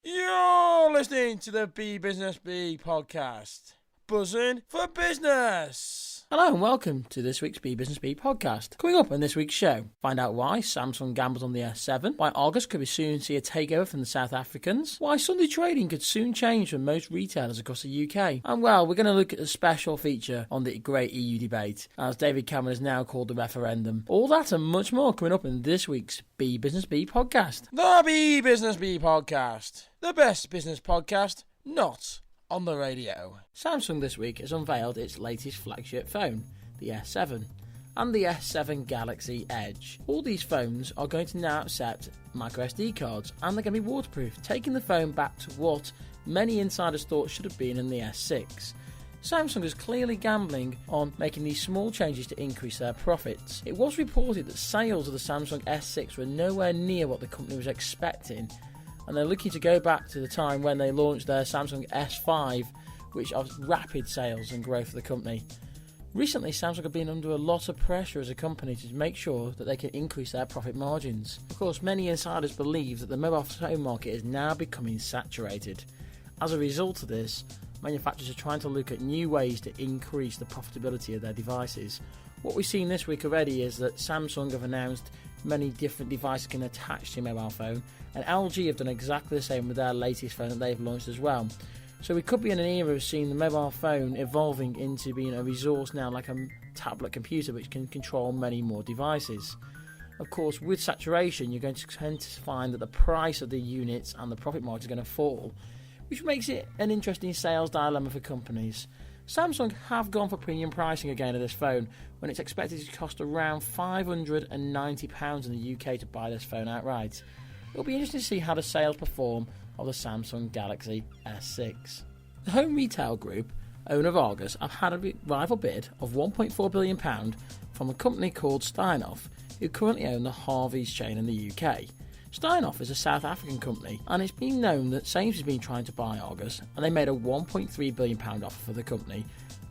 You're listening to the BeeBusinessBee podcast. Buzzing for business. Hello and welcome to this week's BeeBusinessBee podcast. Coming up on this week's show, find out why Samsung gambles on the S7, why August could be soon see a takeover from the South Africans, why Sunday trading could soon change for most retailers across the UK, and well, we're going to look at a special feature on the great EU debate, as David Cameron has now called the referendum. All that and much more coming up in this week's BeeBusinessBee podcast. The BeeBusinessBee podcast. The best business podcast, not on the radio. Samsung this week has unveiled its latest flagship phone, the S7, and the S7 Galaxy Edge. All these phones are going to now accept microSD cards, and they're going to be waterproof, taking the phone back to what many insiders thought should have been in the S6. Samsung is clearly gambling on making these small changes to increase their profits. It was reported that sales of the Samsung S6 were nowhere near what the company was expecting, and they're looking to go back to the time when they launched their Samsung S5, which of rapid sales and growth for the company. Recently, Samsung have been under a lot of pressure as a company to make sure that they can increase their profit margins. Of course, many insiders believe that the mobile phone market is now becoming saturated. As a result of this, manufacturers are trying to look at new ways to increase the profitability of their devices. What we've seen this week already is that Samsung have announced many different devices can attach to your mobile phone, and LG have done exactly the same with their latest phone that they've launched as well. So we could be in an era of seeing the mobile phone evolving into being a resource now like a tablet computer which can control many more devices. Of course, with saturation, you're going to tend to find that the price of the units and the profit margin is going to fall, which makes it an interesting sales dilemma for companies. Samsung have gone for premium pricing again of this phone, when it's expected to cost around £590 in the UK to buy this phone outright. It'll be interesting to see how the sales perform of the Samsung Galaxy S6. The home retail group, owner of Argos, have had a rival bid of £1.4 billion from a company called Steinhoff, who currently own the Harveys chain in the UK. Steinhoff is a South African company, and it's been known that Sainsburys has been trying to buy Argos, and they made a £1.3 billion offer for the company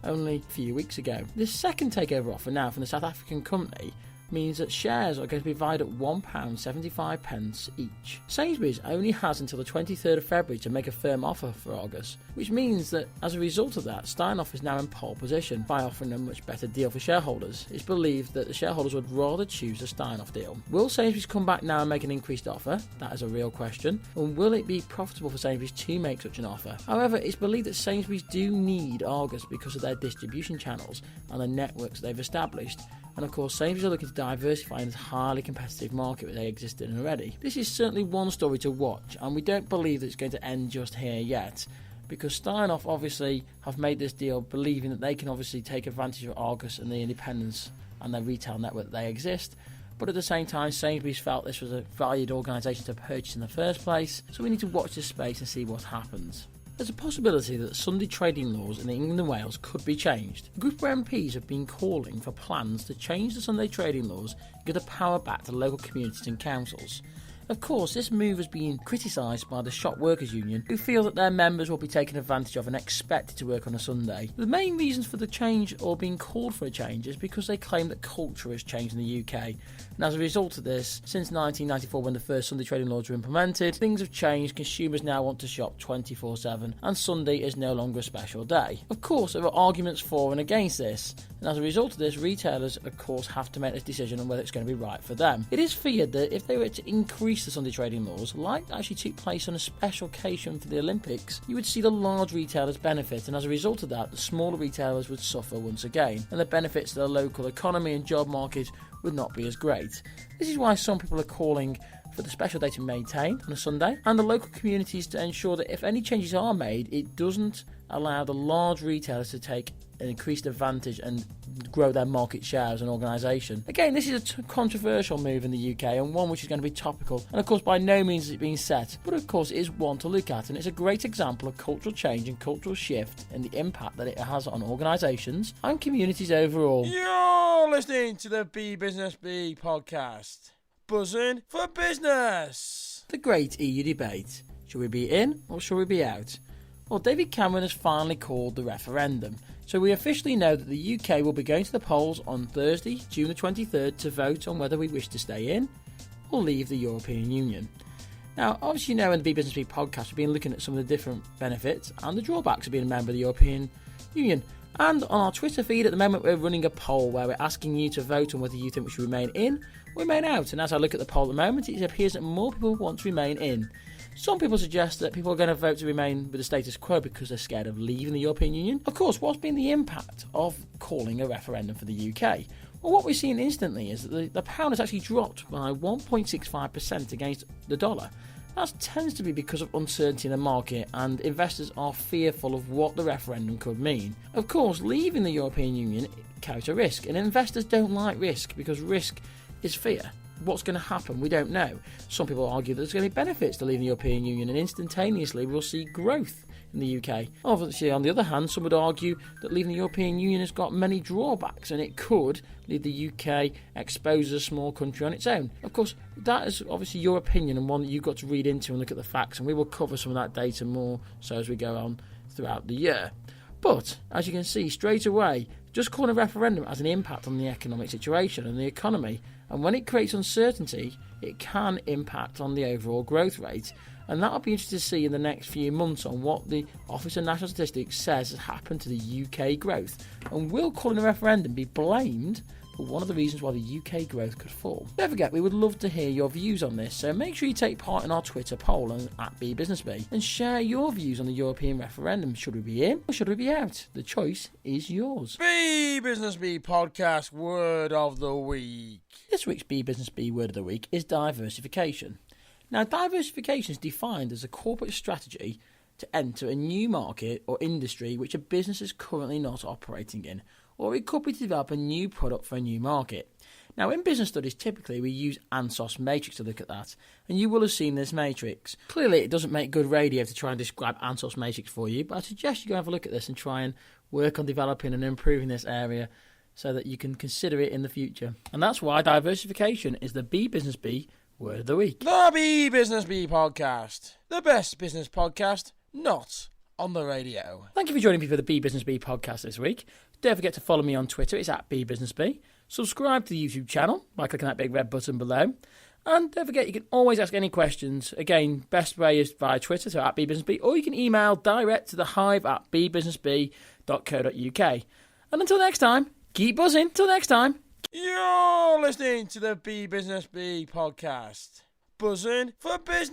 only a few weeks ago. This second takeover offer now from the South African company means that shares are going to be valued at £1.75 each. Sainsburys only has until the 23rd of February to make a firm offer for Argos, which means that as a result of that, Steinhoff is now in pole position by offering a much better deal for shareholders. It's believed that the shareholders would rather choose the Steinhoff deal. Will Sainsburys come back now and make an increased offer? That is a real question. And will it be profitable for Sainsburys to make such an offer? However, it's believed that Sainsburys do need Argos because of their distribution channels and the networks they've established. And of course, Sainsburys are looking to diversify in this highly competitive market that they exist in already. This is certainly one story to watch, and we don't believe that it's going to end just here yet, because Steinhoff obviously have made this deal believing that they can obviously take advantage of Argos and the independence and their retail network that they exist. But at the same time, Sainsburys felt this was a valued organisation to purchase in the first place, so we need to watch this space and see what happens. There's a possibility that Sunday trading laws in England and Wales could be changed. A group of MPs have been calling for plans to change the Sunday trading laws and give the power back to local communities and councils. Of course, this move has been criticised by the Shop Workers Union, who feel that their members will be taken advantage of and expected to work on a Sunday. The main reasons for the change or being called for a change is because they claim that culture has changed in the UK. And as a result of this, since 1994 when the first Sunday trading laws were implemented, things have changed. Consumers now want to shop 24/7 and Sunday is no longer a special day. Of course, there are arguments for and against this, and as a result of this, retailers of course have to make this decision on whether it's going to be right for them. It is feared that if they were to increase the Sunday trading laws, like actually took place on a special occasion for the Olympics, you would see the large retailers benefit, and as a result of that, the smaller retailers would suffer once again, and the benefits to the local economy and job market would not be as great. This is why some people are calling for the special day to maintain on a Sunday, and the local communities to ensure that if any changes are made, it doesn't allow the large retailers to take an increased advantage and grow their market share as an organisation. Again, this is a controversial move in the UK, and one which is going to be topical, and of course by no means is it being set, but of course it is one to look at, and it's a great example of cultural change and cultural shift and the impact that it has on organisations and communities overall. You're listening to the BeeBusinessBee podcast. Buzzing for business. The great EU debate. Should we be in or should we be out? Well, David Cameron has finally called the referendum, so we officially know that the UK will be going to the polls on Thursday, June the 23rd, to vote on whether we wish to stay in or leave the European Union. Now, obviously, you know, in the BeeBusinessBee podcast, we've been looking at some of the different benefits and the drawbacks of being a member of the European Union. And on our Twitter feed at the moment, we're running a poll where we're asking you to vote on whether you think we should remain in or remain out. And as I look at the poll at the moment, it appears that more people want to remain in. Some people suggest that people are going to vote to remain with the status quo because they're scared of leaving the European Union. Of course, what's been the impact of calling a referendum for the UK? Well, what we've seen instantly is that the pound has actually dropped by 1.65% against the dollar. That tends to be because of uncertainty in the market, and investors are fearful of what the referendum could mean. Of course, leaving the European Union carries a risk, and investors don't like risk because risk is fear. What's going to happen? We don't know. Some people argue that there's going to be benefits to leaving the European Union, and instantaneously we'll see growth in the UK. Obviously, on the other hand, some would argue that leaving the European Union has got many drawbacks, and it could leave the UK exposed as a small country on its own. Of course, that is obviously your opinion and one that you've got to read into and look at the facts, and we will cover some of that data more so as we go on throughout the year. But, as you can see, straight away, just calling a referendum has an impact on the economic situation and the economy, and when it creates uncertainty, it can impact on the overall growth rate. And that'll be interesting to see in the next few months on what the Office of National Statistics says has happened to the UK growth. And will calling a referendum be blamed for one of the reasons why the UK growth could fall? Don't forget, we would love to hear your views on this, so make sure you take part in our Twitter poll at BeeBusinessBee and share your views on the European referendum. Should we be in or should we be out? The choice is yours. BeeBusinessBee podcast word of the week. This week's BeeBusinessBee word of the week is diversification. Now, diversification is defined as a corporate strategy to enter a new market or industry which a business is currently not operating in, or it could be to develop a new product for a new market. Now, in business studies, typically we use Ansos matrix to look at that, and you will have seen this matrix. Clearly, it doesn't make good radio to try and describe Ansos matrix for you, but I suggest you go have a look at this and try and work on developing and improving this area so that you can consider it in the future. And that's why diversification is the BeeBusinessBee word of the week. The BeeBusinessBee podcast. The best business podcast not on the radio. Thank you for joining me for the BeeBusinessBee podcast this week. Don't forget to follow me on Twitter. It's at BeeBusinessBee. Subscribe to the YouTube channel by clicking that big red button below. And don't forget, you can always ask any questions. Again, best way is via Twitter, so at BeeBusinessBee, or you can email direct to the hive at beebusinessbee.co.uk. And until next time, keep buzzing. Till next time. You're listening to the BeeBusinessBee podcast. Buzzing for business.